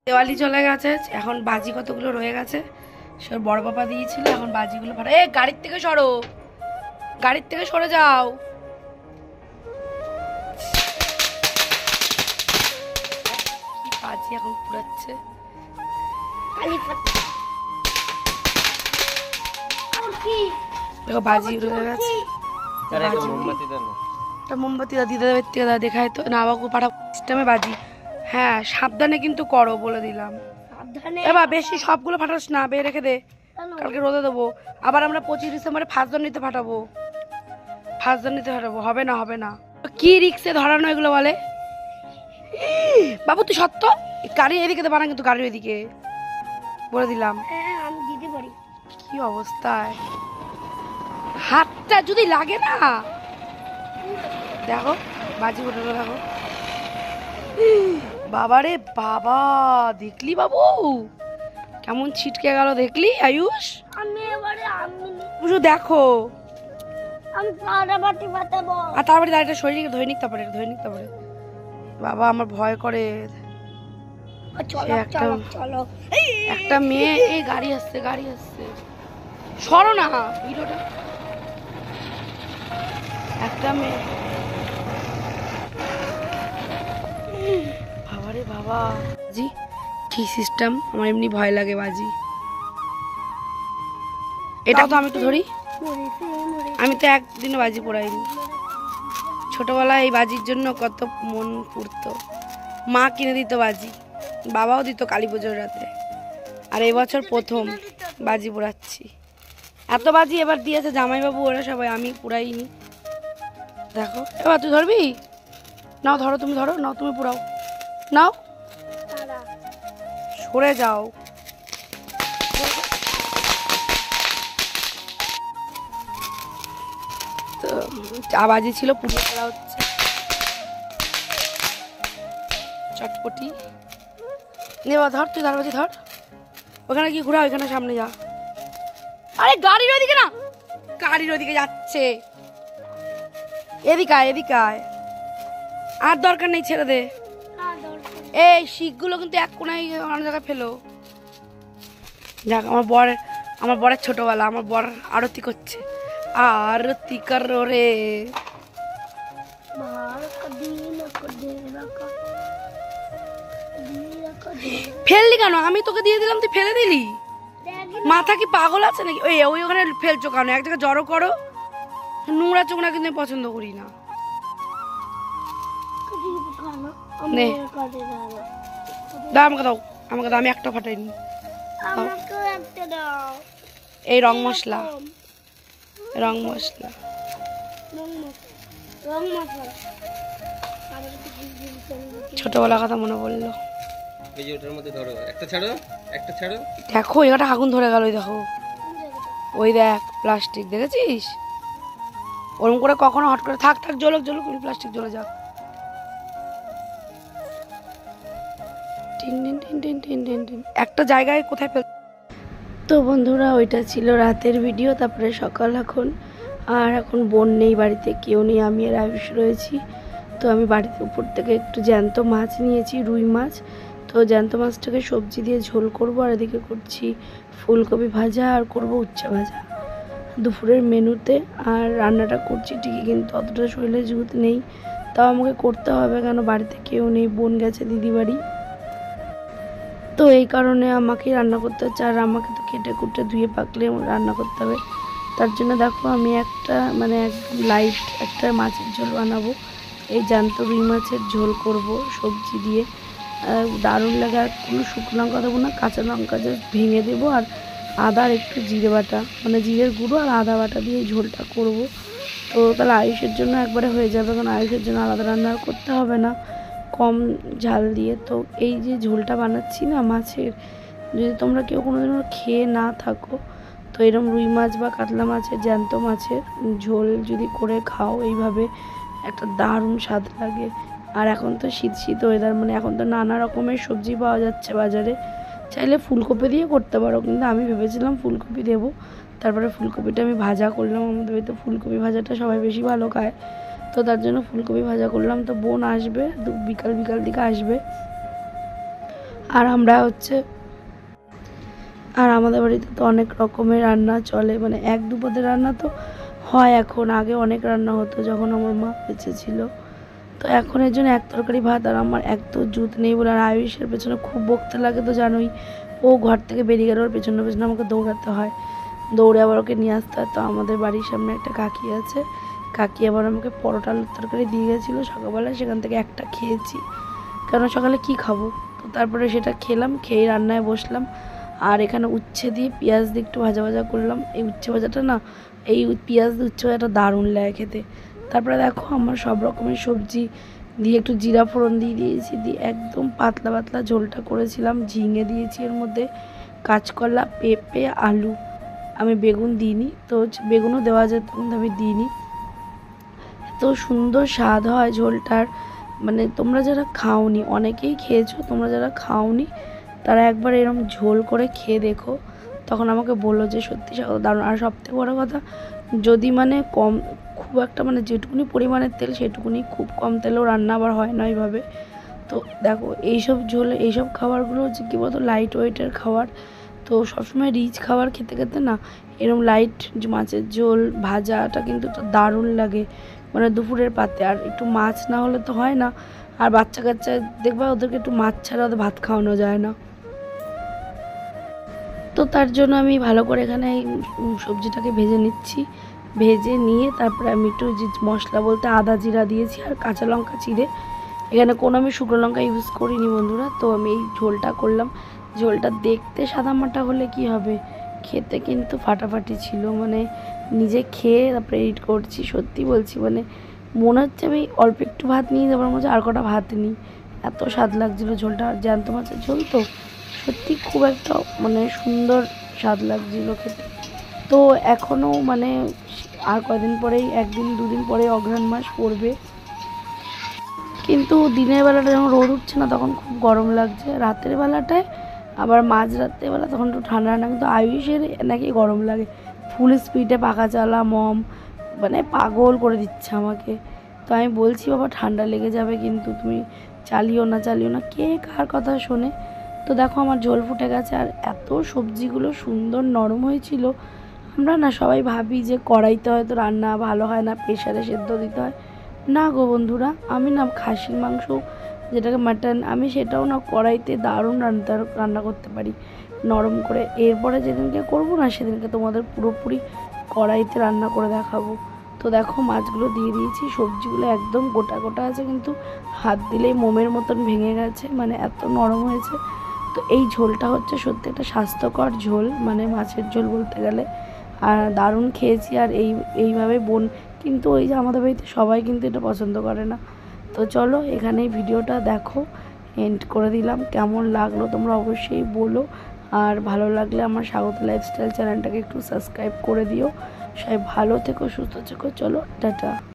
দেওয়ালি চলে গেছে, এখন বাজি কতগুলো রয়ে গেছে, সে বড় পাপা দিয়েছিল, এখন বাজিগুলো ফাটা। এ গাড়ির থেকে সরো, গাড়ির থেকে সরে যাও। কি বাজি এখন পুরাচ্ছে, বাজি রয়ে গেছে। মোমবাতি দিদা থেকে দেখায় তো না, বাবু পাঠা সিস্টেমে বাজি। হ্যাঁ সাবধানে কিন্তু করো বলে দিলাম, এবার বেশি সবগুলো ফাটাস না, বের রেখে দে, কালকে রোদে দেবো। আবার আমরা 25 ডিসেম্বরে ফার্স্ট জানুয়ারিতে ফাটাবো, ফার্স্ট জানুয়ারিতে ফাটাবো। হবে না হবে না, কি রিক্সে ধরানো এগুলো বলে বাবু। তুই সত্য গাড়ি এদিকে দেবা না কিন্তু, গাড়ির এদিকে বলে দিলাম। আমি দিতে পারি। কি অবস্থায় হাতটা যদি লাগে না, দেখো বাজি উঠে দেখো। বাবারে বাবা, দেখলি বাবু কেমন ছিটকে গেল, দেখলি আয়ুষ? আমি এবারে বুঝো দেখো, আমি পাড়াবাতি বাতাবো। আর তারপরে দাঁড়িয়ে শরীরকে ধরে নিতে পারে, ধরে নিতে পারে। বাবা আমার ভয় করে। চলো চলো চলো, একটা মেয়ে, এই গাড়ি আসছে, গাড়ি আসছে, সরো না ভিডিওটা। একটা মেয়ে, বাবারে বাবা জি কি সিস্টেম, আমার এমনি ভয় লাগে বাজি। এটা তো আমি তো ধরি, আমি তো একদিনও বাজি পোড়াইনি। ছোটবেলায় এই বাজির জন্য কত মন পুড়তো, মা কিনে দিত বাজি, বাবাও দিত কালী পুজোর রাতে। আর এবছর প্রথম বাজি পোড়াচ্ছি। এত বাজি এবার দিয়েছে জামাইবাবু ওরা সবাই, আমি পুড়াইনি। দেখো এবার তুই ধরবি, নাও ধরো, তুমি ধরো, নাও তুমি পুরাও, নাও সরে যাও। তো চা বাজি ছিল, পুড়িয়ে করা হচ্ছে চটপটি। নেবা ধর, তুই ধর বাজি ধর, ওখানে কি ঘুরা, ওইখানে সামনে যা। আরে গাড়ির ওইদিকে না, গাড়ির ওইদিকে যাচ্ছে, এদিকে আয়, এদিকে আয়, আর দরকার নেই, ছেড়ে দে। এই শিখগুলো কিন্তু এক কোনায় অন্য জায়গায় ফেলো। যাক আমার বরের ছোটবেলা, আমার বর আরতি করছে, আরতি কর রে। ফেললি কেন? আমি তোকে দিয়ে দিলাম, তুই ফেলে দিলি? মাথা কি পাগল আছে নাকি? ওই ওখানে ফেলছো কেন? এক জায়গায় জড়ো করো, নোংরা চোংরা কিন্তু আমি পছন্দ করি না। দাও আমাকে, দাও আমাকে, দাও, আমি একটা ফাটাইনি। এই রং মশলা, রং মশলা, ছোটবেলার কথা মনে পড়লো। দেখো এখানে আগুন ধরে গেল, দেখো ওই দেখ প্লাস্টিক, দেখেছিস? ওরকম করে কখনো হট করে থাক থাক, জ্বলুক জ্বলুক, প্লাস্টিক জ্বলে যাক। একটা জায়গায় কোথায় ফেল। তো বন্ধুরা ওইটা ছিল রাতের ভিডিও। তারপরে সকাল এখন, আর এখন বোন নেই বাড়িতে, কেউ নেই, আমি আর আয়ুষ রয়েছি। তো আমি বাড়িতে উপর থেকে একটু জ্যান্ত মাছ নিয়েছি, রুই মাছ। তো জ্যান্ত মাছটাকে সবজি দিয়ে ঝোল করব, আর এদিকে করছি ফুলকপি ভাজা, আর করব উচ্চা ভাজা দুপুরের মেনুতে। আর রান্নাটা করছি ঠিকই, কিন্তু অতটা শরীরে জুত নেই, তাও আমাকে করতে হবে, কেন বাড়িতে কেউ নেই, বোন গেছে দিদি বাড়ি। তো এই কারণে আমাকে রান্না করতে হচ্ছে, আর আমাকে তো কেটে কুটে ধুয়ে পাকলে রান্না করতে হবে। তার জন্য দেখো আমি একটা একদম লাইট একটা মাছের ঝোল বানাবো, এই জ্যান্ত রুই মাছের ঝোল করব সবজি দিয়ে, দারুণ লাগে। আর কোনো শুকনো লঙ্কা দেবো না, কাঁচা লঙ্কা জাস্ট ভেঙে দেবো, আর আদা আর একটু জিরে বাটা, জিরের গুঁড়ো আর আদা বাটা দিয়ে ঝোলটা করব। তো তাহলে আয়ুষের জন্য একবারে হয়ে যাবে, কারণ আয়ুষের জন্য আলাদা রান্না করতে হবে না, কম ঝাল দিয়ে। তো এই যে ঝোলটা বানাচ্ছি না মাছের, যদি তোমরা কেউ কোনোদিন খেয়ে না থাকো, তো এরকম রুই মাছ বা কাতলা মাছের, জ্যান্ত মাছের ঝোল যদি করে খাও, এইভাবে একটা দারুণ স্বাদ লাগে। আর এখন তো শীত শীত ওয়েদার, এখন তো নানা রকমের সবজি পাওয়া যাচ্ছে বাজারে, চাইলে ফুলকপি দিয়ে করতে পারো, কিন্তু আমি ভেবেছিলাম ফুলকপি দেবো। তারপরে ফুলকপিটা আমি ভাজা করলাম, আমাদের বাড়িতে ফুলকপি ভাজাটা সবাই বেশি ভালো খায়, তো তার জন্য ফুলকপি ভাজা করলাম। তো বোন আসবে বিকাল দিকে আসবে, আর আমরা হচ্ছে আর আমাদের বাড়িতে তো অনেক রকমের রান্না চলে, মানে এক দু পদের রান্না তো হয় এখন, আগে অনেক রান্না হতো যখন আমার মা বেঁচে ছিল। তো এখন এর জন্য এক তরকারি ভাত, আর আমার এক তো জুত নেই বলে, আর আয়ুষের পেছনে খুব বকতে লাগে তো জানোই, ও ঘর থেকে বেরিয়ে গেলে ওর পেছনে পেছনে আমাকে দৌড়াতে হয়, দৌড়ে আবার ওকে নিয়ে আসতে হয়। তো আমাদের বাড়ির সামনে একটা কাকি আছে, কাকি আবার আমাকে পরোটা আলুর তরকারি দিয়ে গেছিলো সকালবেলা, সেখান থেকে একটা খেয়েছি, কারণ সকালে কি খাবো। তো তারপরে সেটা খেলাম, খেয়ে রান্নায় বসলাম। আর এখানে উচ্ছে দিয়ে পেঁয়াজ দিয়ে একটু ভাজা ভাজা করলাম। এই উচ্ছে ভাজাটা না, এই পেঁয়াজ দিয়ে উচ্ছে ভাজাটা দারুণ লাগে খেতে। তারপরে দেখো আমার সব রকমের সবজি দিয়ে একটু জিরা ফোড়ন দিয়ে দিয়েছি, দিয়ে একদম পাতলা পাতলা ঝোলটা করেছিলাম। ঝিঙে দিয়েছি এর মধ্যে, কাঁচকলা, পেঁপে, আলু। আমি বেগুন দিইনি, তো বেগুনও দেওয়া যেত কিন্তু আমি দিইনি। এত সুন্দর স্বাদ হয় ঝোলটার, মানে তোমরা যারা খাওনি, অনেকেই খেয়েছো, তোমরা যারা খাওনি তারা একবার এরকম ঝোল করে খেয়ে দেখো, তখন আমাকে বললো যে সত্যি দারুণ। আর সবথেকে বড়ো কথা, যদি মানে কম, খুব একটা মানে যেটুকুনি পরিমাণের তেল সেটুকুনি, খুব কম তেলেও রান্না আবার হয় না এইভাবে। তো দেখো এইসব ঝোল, এইসব খাবারগুলো হচ্ছে কী বলতো, লাইট ওয়েটের খাবার। তো সবসময় রিচ খাবার খেতে খেতে না এরকম লাইট মাছের ঝোল ভাজাটা কিন্তু দারুণ লাগে, মানে দুপুরের পাতে। আর একটু মাছ না হলে তো হয় না। আর বাচ্চা কাচ্চা দেখবা, ওদেরকে একটু মাছ ছাড়া ওদের ভাত খাওয়ানো যায় না। তো তার জন্য আমি ভালো করে এখানে এই সবজিটাকে ভেজে নিচ্ছি। ভেজে নিয়ে তারপরে আমি একটু যে মশলা বলতে আদা জিরা দিয়েছি আর কাঁচা লঙ্কা চিড়ে, এখানে কোনো আমি শুকনো লঙ্কা ইউজ করিনি বন্ধুরা। তো আমি এই ঝোলটা করলাম। ঝোলটা দেখতে সাদামাটা হলে কি হবে, খেতে কিন্তু ফাটাফাটি ছিল। মানে নিজে খেয়ে তারপরে এডিট করছি, সত্যি বলছি, মানে মনে হচ্ছে আমি অল্প একটু ভাত নিয়ে যাবার মধ্যে আর কটা ভাত নিই, এত স্বাদ লাগছিলো ঝোলটা। জ্যান্ত মাছের ঝোল তো সত্যি খুব একটা মানে সুন্দর স্বাদ লাগছিলো খেতে। তো এখনও মানে আর কয়দিন পরেই, একদিন দুদিন পরে অঘ্রাণ মাস পড়বে, কিন্তু দিনের বেলাটা যখন রোদ উঠছে না তখন খুব গরম লাগছে, রাতের বেলাটায় আবার মাঝ রাত্রেবেলা তখন একটু ঠান্ডা ঠান্ডা, কিন্তু আয়ুষের নাকি গরম লাগে, ফুল স্পিডে পাখা চালা মম, মানে পাগল করে দিচ্ছে আমাকে। তো আমি বলছি বাবা ঠান্ডা লেগে যাবে, কিন্তু তুমি চালিও না, কে কার কথা শোনে। তো দেখো আমার ঝোল ফুটে গেছে, আর এত সবজিগুলো সুন্দর নরম হয়েছিল। আমরা না সবাই ভাবি যে কড়াইতে হয়তো রান্না ভালো হয় না, প্রেশারে সেদ্ধ দিতে হয়। না গো বন্ধুরা, আমি না খাসির মাংস যেটাকে মাটন, আমি সেটাও না কড়াইতে দারুণ রান্না করতে পারি নরম করে। এরপরে যেদিনকে করবো না সেদিনকে তোমাদের পুরোপুরি কড়াইতে রান্না করে দেখাবো। তো দেখো মাছগুলো দিয়ে দিয়েছি, সবজিগুলো একদম গোটা গোটা আছে, কিন্তু হাত দিলেই মোমের মতন ভেঙে গেছে, মানে এত নরম হয়েছে। তো এই ঝোলটা হচ্ছে সত্যি একটা স্বাস্থ্যকর ঝোল, মানে মাছের ঝোল বলতে গেলে। আর দারুণ খেয়েছি। আর এইভাবে কিন্তু ওই যে আমাদের বাড়িতে সবাই কিন্তু এটা পছন্দ করে না। তো চলো এখানেই ভিডিওটা দেখো, এন্ড করে দিলাম। কেমন লাগলো তোমরা অবশ্যই বলো, আর ভালো লাগলে আমার স্বাগত লাইফস্টাইল চ্যানেলটাকে একটু সাবস্ক্রাইব করে দিও। সবাই ভালো থেকো, সুস্থ থেকো, চলো টাটা।